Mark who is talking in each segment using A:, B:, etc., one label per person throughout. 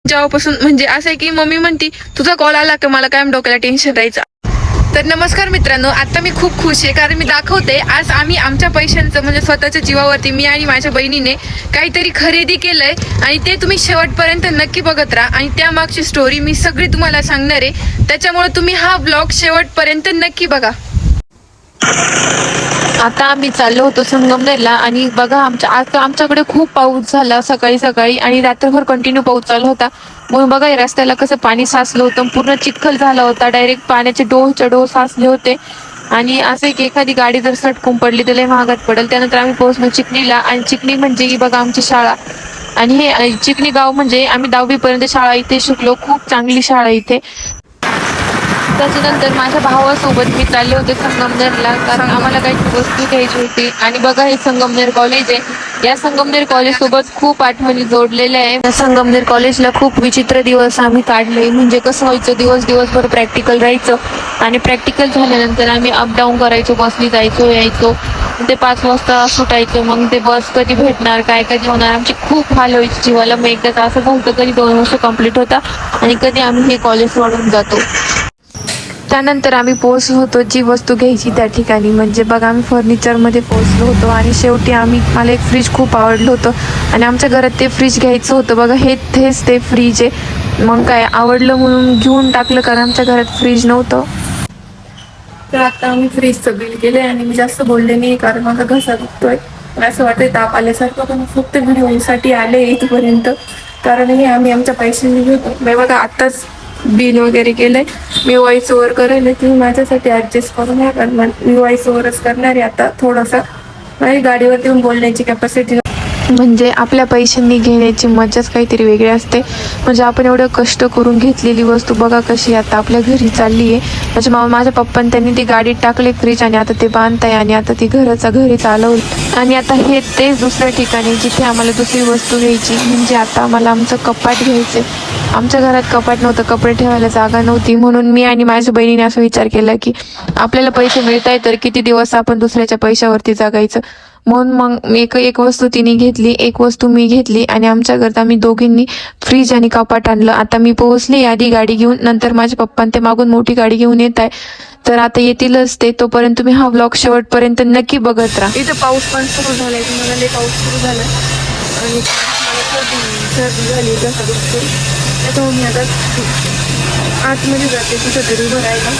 A: जेव्हापासून म्हणजे असं आहे की मम्मी म्हणती तुझा कॉल आला की मला कायम डोक्याला टेन्शन राहायचं. तर नमस्कार मित्रांनो, आता मी खूप खुश आहे कारण मी दाखवते आज आम्ही आमच्या पैशांचं म्हणजे स्वतःच्या जीवावरती मी आणि माझ्या बहिणीने काहीतरी खरेदी केलंय आणि ते तुम्ही शेवटपर्यंत नक्की बघत राहा आणि त्यामागची स्टोरी मी सगळी तुम्हाला सांगणार आहे. त्याच्यामुळे तुम्ही हा ब्लॉग शेवटपर्यंत नक्की बघा. आता आम्ही चाललो होतो संगमनेरला आणि बघा आज आमच्याकडे खूप पाऊस झाला सकाळी सकाळी आणि रात्रभर कंटिन्यू पाऊस चालू होता. म्हणून बघा या रस्त्याला कसं पाणी साचलं होतं, पूर्ण चिखल झाला होता, डायरेक्ट पाण्याचे डोह साचले होते. आणि असं की एखादी गाडी जर सटकून पडली तर लय महागात पडेल. त्यानंतर आम्ही पोहोचलो चिखलीला आणि चिखली म्हणजे ही बघा आमची शाळा आणि हे चिखली गाव म्हणजे आम्ही 10वी पर्यंत शाळा इथे शिकलो, खूप चांगली शाळा इथे. त्याच्यानंतर माझ्या भावासोबत मी चालले होते संगमनेरला कारण आम्हाला काही वस्तू घ्यायची होती. आणि बघा हे संगमनेर कॉलेज आहे, या संगमनेर कॉलेज सोबत खूप आठवणी जोडलेल्या आहे. संगमनेर कॉलेजला खूप विचित्र दिवस आम्ही काढले. म्हणजे कसं व्हायचं, दिवसभर प्रॅक्टिकल राहायचं आणि प्रॅक्टिकल झाल्यानंतर आम्ही अपडाऊन करायचो, बसनी जायचो यायचो. ते 5 वाजता सुटायचं, मग ते बस कधी भेटणार काय कधी होणार, आमची खूप हाल व्हायची जीवाला. मग एकदा असं झालं कधी 2 वर्ष कंप्लीट होता आणि कधी आम्ही हे कॉलेज सोडून जातो. त्यानंतर आम्ही पोहोचलो होतो जी वस्तू घ्यायची त्या ठिकाणी. म्हणजे बघा आम्ही फर्निचरमध्ये पोहोचलो होतो आणि शेवटी मला एक फ्रीज खूप आवडलं होतं आणि आमच्या घरात ते फ्रीज घ्यायचं होतं. बघा हेच ते फ्रीज आहे. मग काय आवडलं म्हणून घेऊन टाकलं कारण आमच्या घरात फ्रीज नव्हतं. तर आता आम्ही फ्रीजचं बिल केलं आणि मी जास्त बोलले नाही कारण माझा घसा दुखतोय, असं वाटतंय ताप आल्यासारखं. पण फक्त व्हिडिओसाठी आले इथपर्यंत कारण हे आम्ही आमच्या पैशांनी घेतो. बघा आत्ताच बिल वगैरे केलंय. मी व्हॉइस ओव्हर करेल, तुम्ही माझ्यासाठी ऍडजस्ट करून घ्या कारण मी व्हॉइस ओव्हरच करणार आहे आता. थोडासा माझी गाडीवरती येऊन बोलण्याची कॅपॅसिटी म्हणजे आपल्या पैशांनी घेण्याची मजाच काहीतरी वेगळी असते. म्हणजे आपण एवढं कष्ट करून घेतलेली वस्तू बघा कशी आता आपल्या घरी चालली आहे. म्हणजे माझ्या पप्पांनी त्यांनी ती गाडीत टाकले फ्रीज आणि आता ते बांधताय आणि आता ती घरी चालवली. आणि आता हे तेच दुसऱ्या ठिकाणी जिथे आम्हाला दुसरी वस्तू घ्यायची. म्हणजे आता आम्हाला आमचं कपाट घ्यायचं. आमच्या घरात कपाट नव्हतं, कपडे ठेवायला जागा नव्हती. म्हणून मी आणि माझ्या बहिणीने असा विचार केला की आपल्याला पैसे मिळत आहे तर किती दिवस आपण दुसऱ्याच्या पैशावरती जगायचं. म्हणून मग एक वस्तू तिने घेतली, एक वस्तू मी घेतली आणि आमच्या घरात आम्ही दोघींनी फ्रीज आणि कपाट आणलं. आता मी पोहोचली आधी गाडी घेऊन, नंतर माझे पप्पा ते मागून मोठी गाडी घेऊन येत आहे. तर आता येतीलच ते, तोपर्यंत तुम्ही हा व्लॉग शेवटपर्यंत नक्की बघत राहा. इथं पाऊस पण सुरू झालाय, तुम्हाला लय पाऊस सुरू झाला आणि सर्दी झाली घसा दुखतो. त्याच्यामुळे मी आता आतमध्ये जाते कुठं तरी भरायला.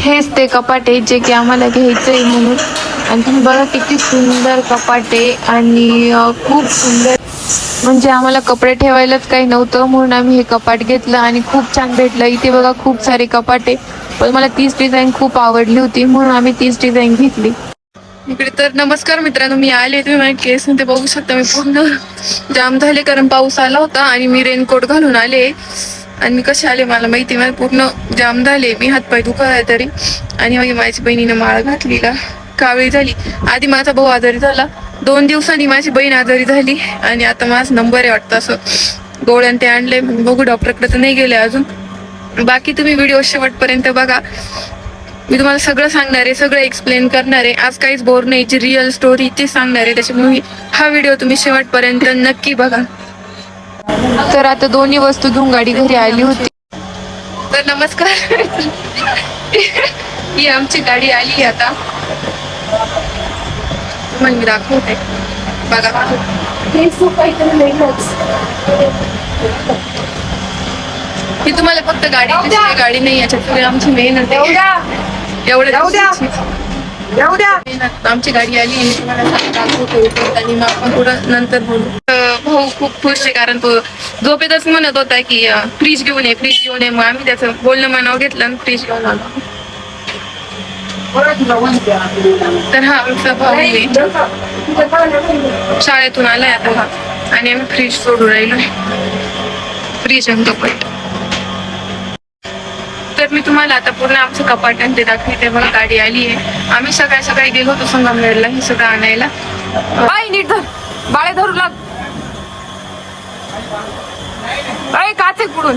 A: हेच ते कपाट आहे जे की आम्हाला घ्यायचंय म्हणून. आणि तुम्ही बघा किती सुंदर कपाट आहे आणि खूप सुंदर. म्हणजे आम्हाला कपडे ठेवायलाच काही नव्हतं म्हणून आम्ही हे कपाट घेतलं आणि खूप छान भेटलं. इथे बघा खूप सारे कपाट आहे, पण मला तीच डिझाईन खूप आवडली होती म्हणून आम्ही तीच डिझाईन घेतली. इकडे तर नमस्कार मित्रांनो, मी आले. तुम्ही माझ्या केस ते बघू शकता, मी पूर्ण जाम झाले कारण पाऊस आला होता आणि मी रेनकोट घालून आले. आणि मी कसे आले मला माहिती, मला पूर्ण जाम झाले, मी हातपाय दुखाय तरी. आणि मग माझ्या बहिणीनं माळ घातली का कावळी झाली. आधी माझा भाऊ आजारी झाला, 2 दिवसांनी माझी बहीण आजारी झाली आणि आता माझा नंबर आहे वाटतं. असं गोळ्यान ते आणले, बघू डॉक्टरकडे तर नाही गेले अजून. बाकी तुम्ही व्हिडिओ शेवटपर्यंत बघा, मी तुम्हाला सगळं सांगणार आहे, सगळं एक्सप्लेन करणार आहे. आज काहीच बोर नाही, जी रिअल स्टोरी ते सांगणार आहे. त्याच्यामुळे हा व्हिडिओ तुम्ही शेवटपर्यंत नक्की बघा. तर आता दोन्ही वस्तू घेऊन गाडी घरी आली होती. तर नमस्कार ही आमची गाडी आली आता, मग मी दाखवते बघा. हे तुम्हाला फक्त गाडी नाही, याच्यात आमची मेहनत आहे. एवढं आमची गाडी आली आणि तुम्हाला दाखवतो आणि मग आपण पुढं नंतर बोलू. भाऊ खूप खुश आहे कारण तो झोपेतच म्हणत होता की फ्रीज घेऊन ये. मग आम्ही त्याचं बोलणं मनावर घेतलं आणि फ्रीज घेऊन आलो. तर हा आमचा भाऊ आहे, शाळेतून आलाय आता हा आणि आम्ही फ्रीज सोडून राहिलो. फ्रीज आणि कपाट. तर मी तुम्हाला आता पूर्ण आमचं कपाट आणि ते दाखवते. बघा गाडी आली आहे. आम्ही सकाळी गेलो होतो संगमनेरला हे सगळं आणायला. नीट धर, बाळे धरू लाग. काचे पुढून.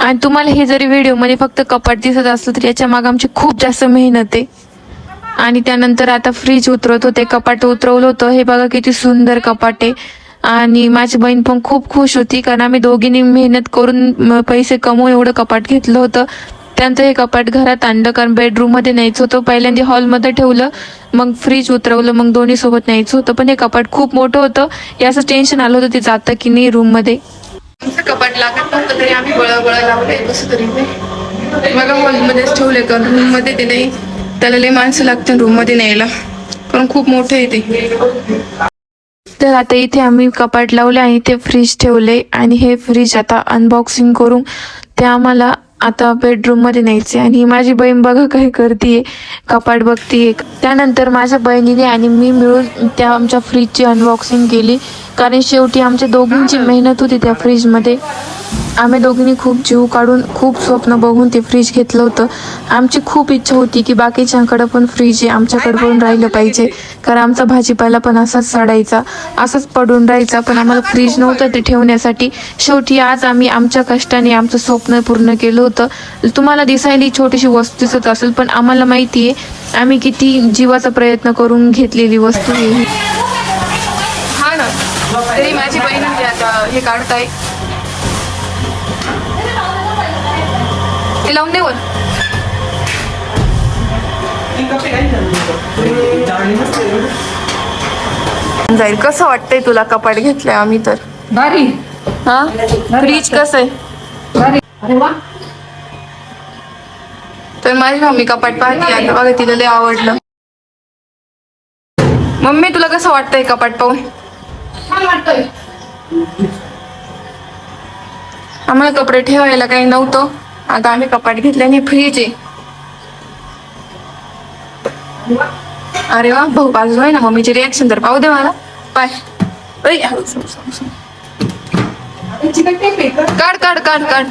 A: आणि तुम्हाला हे जरी व्हिडिओमध्ये फक्त कपाट दिसत असलं तरी याच्या मागे आमची खूप जास्त मेहनत आहे. आणि त्यानंतर आता फ्रीज उतरवत होते, कपाट उतरवलं होतं. हे बघा किती सुंदर कपाट आहे. आणि माझी बहीण पण खूप खुश होती कारण आम्ही दोघींनी मेहनत करून पैसे कमवून एवढं कपाट घेतलं होतं. त्यानंतर हे कपाट घरात आणलं कारण बेडरूम मध्ये न्यायचं होतं. पहिल्यांदा हॉलमध्ये ठेवलं, मग फ्रीज उतरवलं, मग दोन्ही सोबत न्यायचं होतं. पण हे कपाट खूप मोठं होतं, याचं टेन्शन आलं होतं ते जातं की नाही रूम मध्ये. कपाट लागत नव्हतं तरी आम्ही बळा लावलंय कसं तरी. बघा हॉलमध्येच ठेवले कारण रूम मध्ये ते नाही, त्याला लई माणसं लागते रूम मध्ये न्यायला कारण खूप मोठं आहे ते. तर आता इथे आम्ही कपाट लावले आणि ते फ्रीज ठेवले आणि हे फ्रीज आता अनबॉक्सिंग करून ते आम्हाला आता बेडरूम मध्ये न्यायचे. आणि माझी बहीण बघा काय करतीये, कपाट बघतीये. त्यानंतर माझ्या बहिणीने आणि मी मिळून त्या आमच्या फ्रीजची अनबॉक्सिंग केली कारण शेवटी आमच्या दोघींची मेहनत होती त्या फ्रीजमध्ये. आम्ही दोघींनी खूप जीव काढून खूप स्वप्न बघून ते फ्रीज घेतलं होतं. आमची खूप इच्छा होती की बाकीच्यांकडे पण फ्रीज आहे, आमच्याकडे पण राहिलं पाहिजे कारण आमचा भाजीपाला पण असाच सडायचा, असाच पडून राहायचा. पण आम्हाला फ्रीज नव्हतं ते ठेवण्यासाठी. शेवटी आज आम्ही आमच्या कष्टाने आमचं स्वप्न पूर्ण केलं होतं. तुम्हाला दिसायला छोटीशी वस्तू दिसत असेल पण आम्हाला माहिती आहे आम्ही किती जीवाचा प्रयत्न करून घेतलेली वस्तू आहे. हा ना, तरी माझी बहीण आता हे काढताय ते लावून देऊ जाईल. कसं वाटतंय तुला कपाट घेतलंय आम्ही तर?
B: भारी.
A: हा, फ्रीज कसं आहे?
B: भारी. अरे वा.
A: तर माझी मम्मी कपाट पाहते आता बघा, तिला लय आवडलं. मम्मी तुला कसं वाटतंय कपाट पाहून?
B: छान वाटतंय.
A: आम्हाला कपडे ठेवायला काही नव्हतं, आता आम्ही कपाट घेतल्याने फ्रीज आहे. अरे वा, भाऊ बाजू आहे ना, मम्मीची रिॲक्शन तर पाहू दे मला. पाय काढ काढ काढ काढ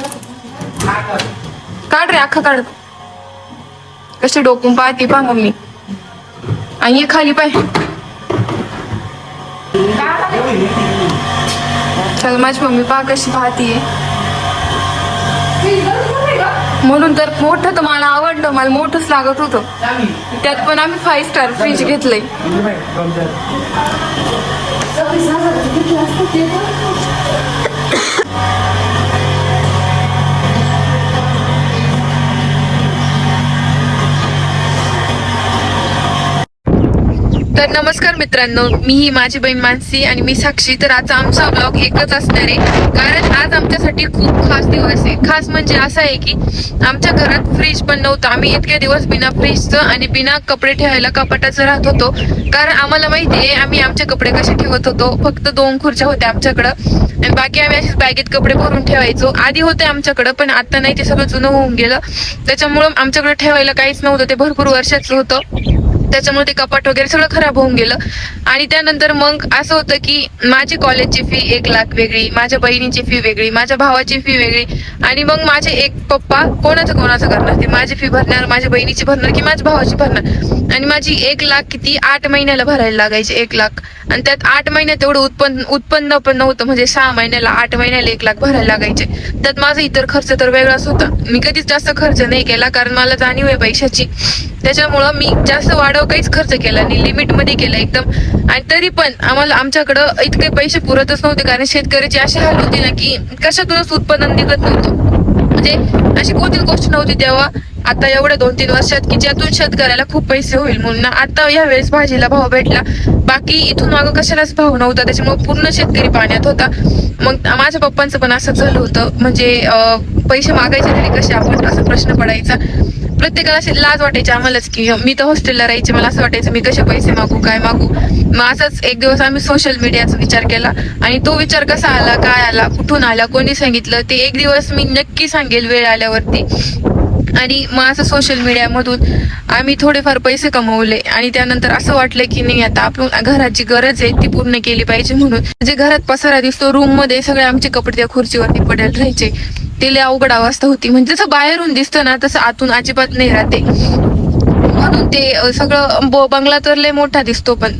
A: काढ रे, अख्खा काढ. कशी डोकून पाहते पा मम्मी. आणि खाली पाय. चल माझी मम्मी पहा कशी पाहतीये. म्हणून तर मोठं तर मला आवडलं, मला मोठंच लागत होतं. त्यात पण आम्ही 5 स्टार फ्रीज घेतलंय. तर नमस्कार मित्रांनो, मी ही माझी बहीण मानसी आणि मी साक्षी. तर आजचा आमचा ब्लॉग एकच असणार आहे कारण आज आमच्यासाठी खूप खास दिवस आहे. खास म्हणजे असं आहे की आमच्या घरात फ्रीज पण नव्हतं. आम्ही इतके दिवस बिना फ्रीजचं आणि बिना कपडे ठेवायला कपाटाचं राहत होतो कारण आम्हाला माहिती आहे आम्ही आमचे कपडे कसे ठेवत होतो. फक्त 2 खुर्च्या होत्या आमच्याकडं आणि बाकी आम्ही अशीच बॅगेत कपडे भरून ठेवायचो. आधी होते आमच्याकडं पण आता नाही, ते सगळं जुनं होऊन गेलं. त्याच्यामुळं आमच्याकडे ठेवायला काहीच नव्हतं. ते भरपूर वर्षाचं होतं, त्याच्यामुळे ते कपाट वगैरे सगळं खराब होऊन गेलं. आणि त्यानंतर मग असं होतं की माझी कॉलेजची फी 1 लाख वेगळी, माझ्या बहिणीची फी वेगळी, माझ्या भावाची फी वेगळी. आणि मग माझे एक पप्पा कोणाचं करणार, ते माझी फी भरणार, माझ्या बहिणीची भरणार की माझ्या भावाची भरणार. आणि माझी 1 लाख किती 8 महिन्याला भरायला लागायचे 1 लाख. आणि त्यात 8 महिन्यात तेवढं उत्पन्न पण नव्हतं, म्हणजे 6 महिन्याला 8 महिन्याला 1 लाख भरायला लागायचे. त्यात माझा इतर खर्च तर वेगळाच होता. मी कधीच जास्त खर्च नाही केला कारण मला जाणीव आहे पैशाची. त्याच्यामुळं मी जास्त वाढव काहीच खर्च केला नाही, लिमिट मध्ये केला एकदम. आणि तरी पण आमच्याकडं इतके पैसे पुरतच नव्हते कारण शेतकऱ्याची अशी हाल होती ना की कशातूनच उत्पन्न निघत नव्हतं. म्हणजे अशी कोणतीच गोष्ट नव्हती तेव्हा. आता एवढ्या 2-3 वर्षात की ज्यातून शेतकऱ्याला खूप पैसे होईल म्हणून आता या वेळेस भाजीला भाव भेटला. बाकी इथून मागं कशालाच भाव नव्हता, त्याच्यामुळे पूर्ण शेतकरी पाण्यात होता. मग माझ्या पप्पांचं पण असंच झालं होतं. म्हणजे पैसे मागायचे तरी कसे आपण, असा प्रश्न पडायचा. प्रत्येकाला अशी लाज वाटायची आम्हालाच की मी तर हॉस्टेलला राहायचे, मला असं वाटायचं मी कसे पैसे मागू, काय मागू. मग असंच एक दिवस आम्ही सोशल मीडियाचा विचार केला आणि तो विचार कसा आला, काय आला, कुठून आला, कोणी सांगितलं ते एक दिवस मी नक्की सांगेल वेळ आल्यावरती. आणि मग असं सोशल मीडियामधून आम्ही थोडेफार पैसे कमवले आणि त्यानंतर असं वाटलं की नाही आता आपण घराची गरज आहे ती पूर्ण केली पाहिजे. म्हणून जे घरात पसारा दिसतो रूम मध्ये सगळे आमचे कपडे त्या खुर्चीवरती पडेल राहायचे. ते लय अवघड अवस्था होती. म्हणजे जसं बाहेरून दिसतं ना तसं आतून अजिबात नाही राहते. म्हणून ते सगळं बंगला तर लय मोठा दिसतो पण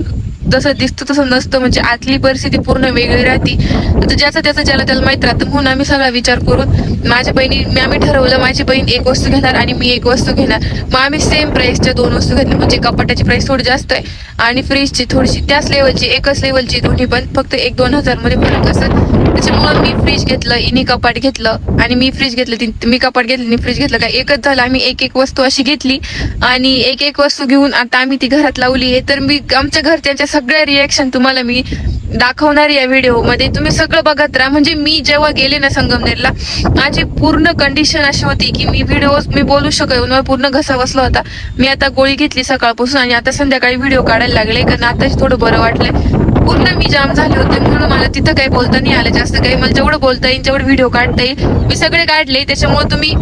A: जसं दिसतं तसं नसतं, म्हणजे आतली परिस्थिती पूर्ण वेगळी राहते. तर ज्याचं त्याचं ज्याला त्याला माहित राहतं. म्हणून आम्ही सगळा विचार करून माझ्या बहिणी आम्ही ठरवलं, माझी बहीण एक वस्तू घेणार आणि मी एक वस्तू घेणार. मग आम्ही सेम प्राइसच्या 2 वस्तू घेतल्या. म्हणजे कपाटाची प्राइस थोडी जास्त आहे आणि फ्रीजची थोडीशी त्याच लेवलची, एकच लेवलची दोन्ही, पण फक्त 1-2 हजार मध्ये फरक असत. त्याच्यामुळे मी फ्रीज घेतलं, इनी कपाट घेतलं आणि मी फ्रीज घेतलं, मी कपाट घेतलं, फ्रीज घेतलं. काय एकच झालं. आम्ही एक वस्तू अशी घेतली आणि एक वस्तू घेऊन आता आम्ही ती घरात लावली आहे. तर मी आमच्या घरच्यांच्या सगळ्या रिॲक्शन तुम्हाला मी दाखवणार या व्हिडिओ मध्ये. तुम्ही सगळं बघत राहा. म्हणजे मी जेव्हा गेले ना संगमनेरला, माझी पूर्ण कंडिशन अशी होती की मी बोलू शकत, मला पूर्ण घसा बसला होता. मी आता गोळी घेतली सकाळपासून आणि आता संध्याकाळी व्हिडिओ काढायला लागले, कारण आता थोडं बरं वाटलंय. पूर्ण मी जाम झाले होते, म्हणून मला तिथं काही बोलता नाही आलं जास्त काही. मला जेवढं बोलता येईल जेवढं व्हिडिओ काढता येईल मी सगळे काढले. त्याच्यामुळे तुम्ही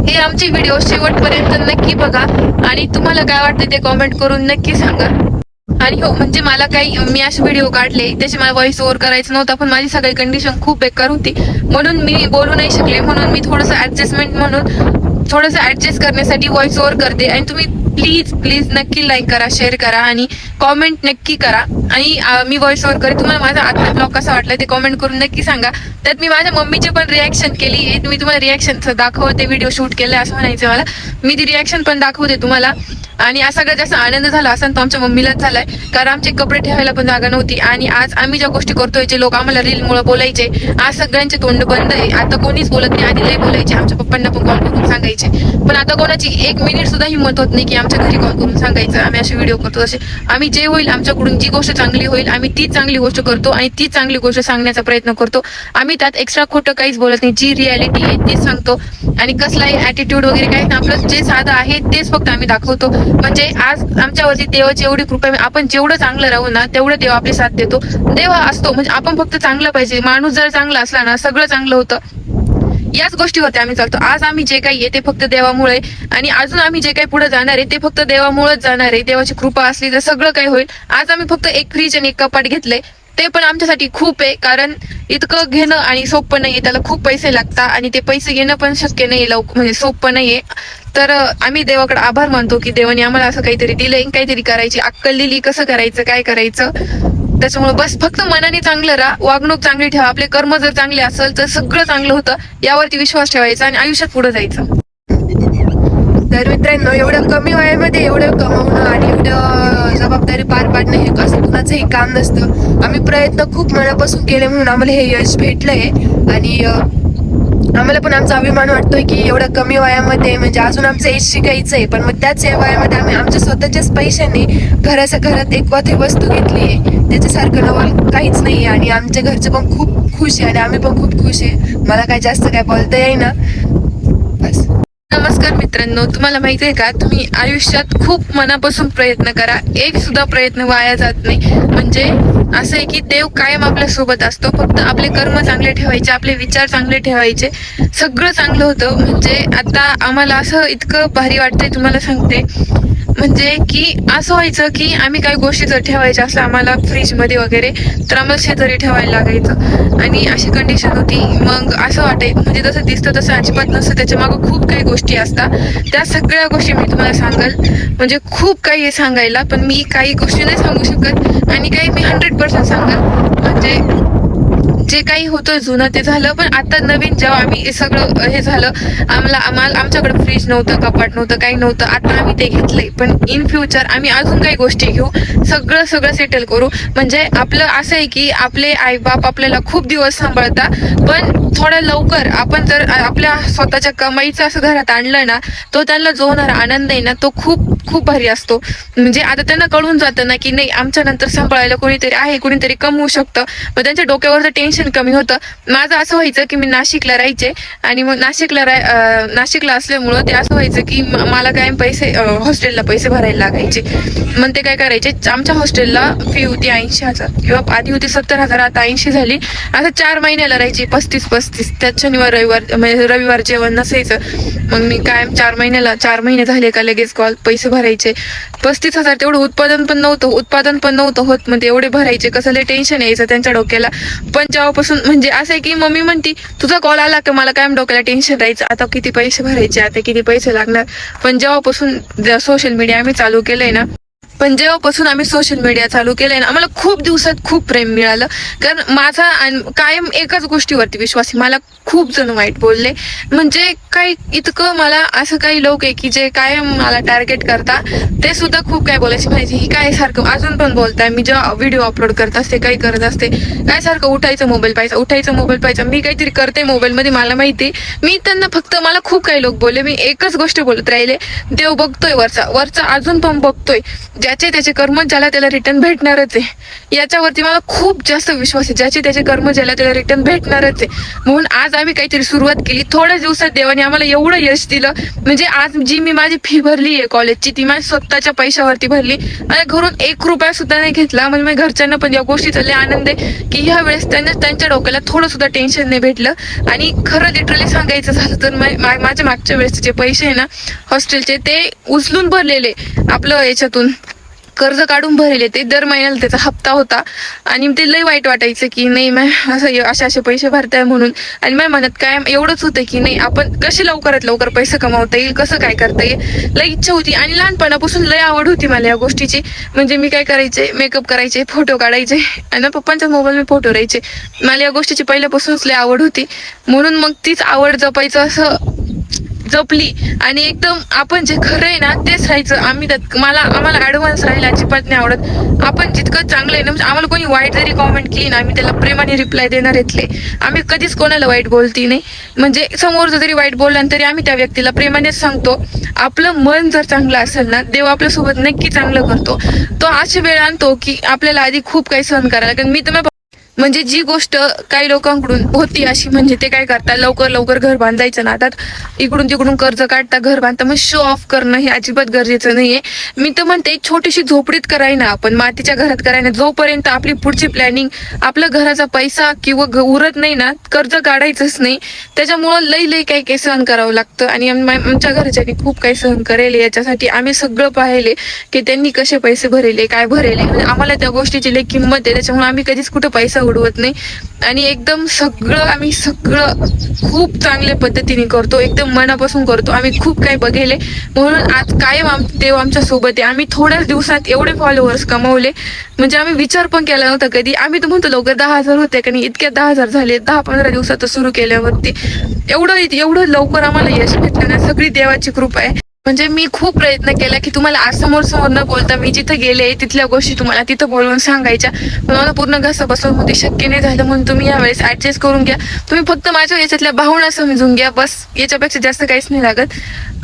A: हे आमची व्हिडिओ शेवटपर्यंत नक्की बघा आणि तुम्हाला काय वाटतं ते कॉमेंट करून नक्की सांगा. आणि हो, म्हणजे मला काही मी असे व्हिडिओ काढले त्याचे मला व्हॉइस ओव्हर करायचं नव्हता, पण माझी सगळी कंडिशन खूप बेकार होती म्हणून मी बोलू नाही शकले. म्हणून मी थोडंसं ऍडजस्ट करण्यासाठी व्हॉइस ओव्हर करते. आणि तुम्ही प्लीज नक्की लाईक करा, शेअर करा आणि कॉमेंट नक्की करा. आणि मी व्हॉइस ओव्हर करेन. तुम्हाला माझा आजचा ब्लॉग कसा वाटला ते कॉमेंट करून नक्की सांगा. त्यात मी माझ्या मम्मीची पण रिॲक्शन केली आहे. मी तुम्हाला रिॲक्शन दाखवते, व्हिडिओ शूट केलाय असं म्हणायचं मला. मी ती रिॲक्शन पण दाखवते तुम्हाला. आणि हा सगळ्यात जास्त आनंद झाला असा तो आमच्या मम्मीलाच झालाय, कारण आमचे कपडे ठेवायला पण जागा नव्हती. आणि आज आम्ही ज्या गोष्टी करतोय, जे लोक आम्हाला रील मुळे बोलायचे, आज सगळ्यांचे तोंड बंद आहे. आता कोणीच बोलत नाही. आधी लय बोलायचे, आमच्या पप्पांना पण कॉल करून सांगायचे, पण आता कोणाची 1 मिनिट सुद्धा हिंमत होत नाही की आमच्या घरी कॉल करून सांगायचं आम्ही असे व्हिडिओ करतो. तसे आम्ही जे होईल आमच्याकडून, जी गोष्ट चांगली होईल आम्ही तीच चांगली गोष्ट करतो आणि तीच चांगली गोष्ट सांगण्याचा प्रयत्न करतो. आम्ही त्यात एक्स्ट्रा खोटं काहीच बोलत नाही. जी रियालिटी आहे तीच सांगतो आणि कसलाही ऍटिट्यूड वगैरे काही नाही. आपलं जे साधं आहे तेच फक्त आम्ही दाखवतो. म्हणजे आज आमच्यावरती देवाची एवढी कृपा आहे. आपण जेवढं चांगलं राहू ना तेवढं देव आपली साथ देतो. देव असतो म्हणजे आपण फक्त चांगलं पाहिजे. माणूस जर चांगला असला ना सगळं चांगलं होतं. याच गोष्टी होत्या आम्ही चालतो. आज आम्ही जे काही आहे ते फक्त देवामुळे, आणि अजून आम्ही जे काही पुढे जाणार आहे ते फक्त देवामुळेच जाणार आहे. देवाची कृपा असली तर सगळं काही होईल. आज आम्ही फक्त एक फ्रीज आणि एक कपाट घेतलंय, ते पण आमच्यासाठी खूप आहे, कारण इतकं घेणं आणि सोपं नाहीये. त्याला खूप पैसे लागतात आणि ते पैसे घेणं पण शक्य नाहीये म्हणजे सोपं नाहीये. तर आम्ही देवाकडे आभार मानतो की देवाने आम्हाला असं काहीतरी दिलंय, काहीतरी करायची अक्कल दिली, कसं करायचं, काय करायचं. त्याच्यामुळे बस फक्त मनाने चांगलं राहा, वागणूक चांगली ठेवा. आपले कर्म जर चांगले असेल तर सगळं चांगलं होतं. यावरती विश्वास ठेवायचा आणि आयुष्यात पुढे जायचं. तर मित्रांनो, एवढं कमी वयामध्ये एवढं कमावणं आणि एवढं जबाबदारी पार पाडणं हे असं कुणाचंही काम नसतं. आम्ही प्रयत्न खूप मनापासून केले म्हणून आम्हाला हे यश भेटलंय. आणि आम्हाला पण आमचा अभिमान वाटतोय की एवढ्या कमी वयामध्ये, म्हणजे अजून आमचं एज शिकायचं आहे, पण मग त्याच वयामध्ये आम्ही आमच्या स्वतःच्याच पैशाने घरात एक वस्तू घेतली आहे. त्याच्यासारखं नवल काहीच नाही. आणि आमच्या घरचे पण खूप खुश आहे आणि आम्ही पण खूप खुश आहे. मला काय जास्त काय बोलता येईना. बस. नमस्कार मित्रांनो, तुम्हाला माहिती आहे का, तुम्ही आयुष्यात खूप मनापासून प्रयत्न करा, एक सुद्धा प्रयत्न वाया जात नाही. म्हणजे असं आहे की देव कायम आपल्या सोबत असतो. फक्त आपले कर्म चांगले ठेवायचे, आपले विचार चांगले ठेवायचे, सगळं चांगलं होतं. म्हणजे आता आम्हाला असं इतकं भारी वाटतंय, तुम्हाला सांगते. म्हणजे की असं व्हायचं की आम्ही काही गोष्टी जर ठेवायच्या असल्या आम्हाला फ्रीजमध्ये वगैरे, तर आम्हाला शेजारी ठेवायला लागायचं आणि अशी कंडिशन होती. मग असं वाटायचं म्हणजे जसं दिसतं तसं अजिबात नसतं, त्याच्या मागं खूप काही गोष्टी असतात. त्या सगळ्या गोष्टी मी तुम्हाला सांगाल, म्हणजे खूप काही आहे सांगायला, पण मी काही गोष्टी नाही सांगू शकत आणि काही मी 100% सांगाल. म्हणजे जे काही होतं जुनं ते झालं, पण आता नवीन जेव्हा आम्ही सगळं हे झालं, आमच्याकडे फ्रीज नव्हतं, कपाट नव्हतं, काही नव्हतं. आता आम्ही ते घेतलंय, पण इन फ्युचर आम्ही अजून काही गोष्टी घेऊ, सगळं सेटल करू. म्हणजे आपलं असं आहे की आपले आई बाप आपल्याला खूप दिवस सांभाळतात, पण थोडं लवकर आपण जर आपल्या स्वतःच्या कमाईचं असं घरात आणलं ना, तो त्यांना जो होणारा आनंद आहे ना, तो खूप खूप भारी असतो. म्हणजे आता त्यांना कळून जातं ना की नाही, आमच्या नंतर सांभाळायला कोणीतरी आहे, कोणीतरी कमवू शकतं. मग त्यांच्या डोक्यावरचं टेन्शन कमी होतं. माझं असं व्हायचं की मी नाशिकला राहायचे आणि मग नाशिकला असल्यामुळं ते असं व्हायचं की मला कायम हॉस्टेलला पैसे भरायला लागायचे. मग ते काय करायचे, आमच्या हॉस्टेलला फी होती 80,000 किंवा आधी होती 70,000, आता 80 झाली. असं 4 महिन्याला राहायची 35. त्यात शनिवार रविवार जेवण नसायचं. मग मी कायम 4 महिने झाले का लगेच पैसे भरायचे. 35,000 तेवढं उत्पादन पण नव्हतं होत. म्हणजे एवढे भरायचे, कसं लय टेन्शन यायचं त्यांच्या डोक्याला. पण जेव्हापासून म्हणजे असं आहे की मम्मी म्हणती तुझा कॉल आला की मला कायम डोक्याला टेन्शन राहायचं, आता किती पैसे भरायचे, आता किती पैसे लागणार. पण जेव्हापासून सोशल मीडिया आम्ही चालू केलंय ना,
B: पण जेव्हापासून आम्ही सोशल मीडिया चालू केलंय ना, आम्हाला खूप दिवसात खूप प्रेम मिळालं. कारण माझा कायम एकाच गोष्टीवरती विश्वास आहे. मला खूप जण वाईट बोलले, म्हणजे काही इतकं मला असं काही लोक आहे की जे कायम मला टार्गेट करता, ते सुद्धा खूप काय बोलायचे माहिती. ही काय सारखं अजून पण बोलताय, मी जेव्हा व्हिडिओ अपलोड करत असते, काही करत असते, काय सारखं उठायचं मोबाईल पाहायचा, मी काहीतरी करते मोबाईलमध्ये, मला माहिती. मी त्यांना फक्त, मला खूप काही लोक बोलले, मी एकच गोष्ट बोलत राहिले, देव बघतोय वरचा अजून पण बघतोय. ज्याचे त्याचे कर्म ज्याला त्याला रिटर्न भेटणारच आहे. याच्यावरती मला खूप जास्त विश्वास आहे. ज्याचे त्याचे कर्म ज्याला त्याला रिटर्न भेटणारच आहे. म्हणून आज आम्ही काहीतरी सुरुवात केली. थोड्या दिवसात देवाने आम्हाला एवढं यश दिलं, म्हणजे आज जी मी माझी फी भरली आहे कॉलेजची, ती माझ्या स्वतःच्या पैशावरती भरली. आणि घरून 1 रुपया सुद्धा नाही घेतला. म्हणजे माझ्या घरच्यांना पण या गोष्टीचा लय आनंद आहे की ह्या वेळेस त्यांच्या डोक्याला थोडं सुद्धा टेन्शन नाही भेटलं. आणि खरं लिटरली सांगायचं झालं तर माझ्या मागच्या वेळेस जे पैसे आहे ना हॉस्टेलचे, ते उचलून भरलेले, आपलं याच्यातून कर्ज काढून भरले, ते दर महिन्याला त्याचा हप्ता होता. आणि ते लय वाईट वाटायचं की नाही असे पैसे भरताय म्हणून. आणि माझ्या मनात काय एवढंच होतं की नाही, आपण कसे लवकरात लवकर पैसे कमावता येईल, कसं काय करता येईल, लय इच्छा होती. आणि लहानपणापासून लय आवड होती मला या गोष्टीची. म्हणजे मी काय करायचे, मेकअप करायचे, फोटो काढायचे, आणि पप्पांच्या मोबाईल मी फोटो राहायचे. मला या गोष्टीची पहिल्यापासूनच लय आवड होती. म्हणून मग तीच आवड जपायचं असं जपली. आणि एकदम आपण जे खरं आहे ना तेच राहायचं. आम्हाला ऍडव्हान्स राहायला अजिबात नाही आवडत. आपण जितकं चांगलं आहे ना, म्हणजे आम्हाला कोणी वाईट जरी कॉमेंट केली ना, आम्ही त्याला प्रेमाने रिप्लाय देणार इथले. आम्ही कधीच कोणाला वाईट बोलती नाही. म्हणजे समोरचं जरी वाईट बोलला तरी आम्ही त्या व्यक्तीला प्रेमानेच सांगतो. आपलं मन जर चांगलं असेल ना, देव आपल्यासोबत नक्की चांगलं करतो. तो अशी वेळ आणतो की आपल्याला आधी खूप काही सहन करायला लागेल. मी तर म्हणजे जी गोष्ट काही लोकांकडून होती अशी, म्हणजे ते काय करतात, लवकर घर बांधायचं नादात इकडून तिकडून कर्ज काढता, घर बांधता. मग शो ऑफ करणं हे अजिबात गरजेचं नाहीये. मी तर म्हणते एक छोटीशी झोपडीत करायना, आपण मातीच्या घरात करायना. जोपर्यंत आपली पुढची प्लॅनिंग, आपला घराचा पैसा किंवा उरत नाही ना, कर्ज काढायचंच नाही. त्याच्यामुळं लई काही सहन करावं लागतं. आणि आमच्या घरच्यांनी खूप काही सहन करेल याच्यासाठी. आम्ही सगळं पाहिले की त्यांनी कसे पैसे भरेले, काय भरेले. म्हणजे आम्हाला त्या गोष्टीची लई किंमत आहे. त्याच्यामुळे आम्ही कधीच कुठं पैसा उडवत नाही. आणि एकदम आम्ही सगळं खूप चांगल्या पद्धतीने करतो, एकदम मनापासून करतो. आम्ही खूप काही बघेले, म्हणून आज कायम देव आमच्या सोबत आहे. आम्ही थोड्याच दिवसात एवढे फॉलोअर्स कमावले, म्हणजे आम्ही विचार पण केला नव्हता कधी. आम्ही तर म्हणतो लवकर 10,000 होते का नाही, इतक्या 10,000 झाले 10-15 दिवसात सुरू केल्यावरती. एवढं लवकर आम्हाला यश भेटलं ना, सगळी देवाची कृपा आहे. म्हणजे मी खूप प्रयत्न केला की तुम्हाला आज समोर न बोलता मी जिथं गेले तिथल्या गोष्टी तुम्हाला तिथं बोलवून सांगायच्या, पण मला पूर्ण घसा बसवून होते, शक्य नाही झालं. म्हणून तुम्ही यावेळेस ऍडजस्ट करून घ्या. तुम्ही फक्त माझ्या याच्यातल्या भावना समजून घ्या, बस. याच्यापेक्षा जास्त काहीच नाही लागत.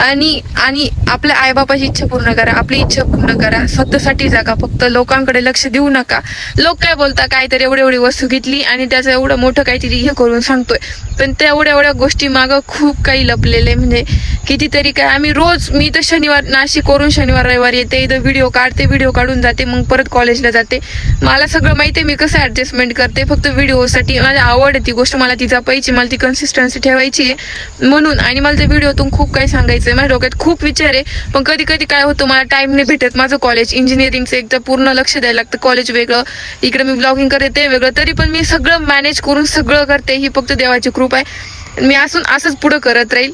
B: आणि आपल्या आईबापाची इच्छा पूर्ण करा, आपली इच्छा पूर्ण करा, स्वतःसाठी जागा. फक्त लोकांकडे लक्ष देऊ नका. लोक काय बोलता, काहीतरी एवढी वस्तू घेतली आणि त्याचं एवढं मोठं काहीतरी हे करून सांगतोय, पण त्या एवढ्या गोष्टी मागं खूप काही लपलेले. म्हणजे कितीतरी काय. मी तर नाशिक वरून शनिवार रविवार येते, इथं व्हिडिओ काढून जाते, मग परत कॉलेजला जाते. मला सगळं माहिती आहे मी कसं ऍडजस्टमेंट करते. फक्त व्हिडिओसाठी माझी आवड आहे, ती गोष्ट मला ती जपायची, मला ती कन्सिस्टन्सी ठेवायची आहे म्हणून. आणि मला त्या व्हिडिओतून खूप काही सांगायचं आहे. माझ्या डोक्यात खूप विचार आहे, पण कधी काय होतं, मला टाइम नाही भेटत. माझं कॉलेज इंजिनिअरिंगचं एकदा पूर्ण लक्ष द्यायला लागतं. कॉलेज वेगळं, इकडे मी ब्लॉगिंग करते ते वेगळं. तरी पण मी सगळं मॅनेज करून सगळं करते. ही फक्त देवाची कृपा आहे. मी असंच पुढं करत राहील.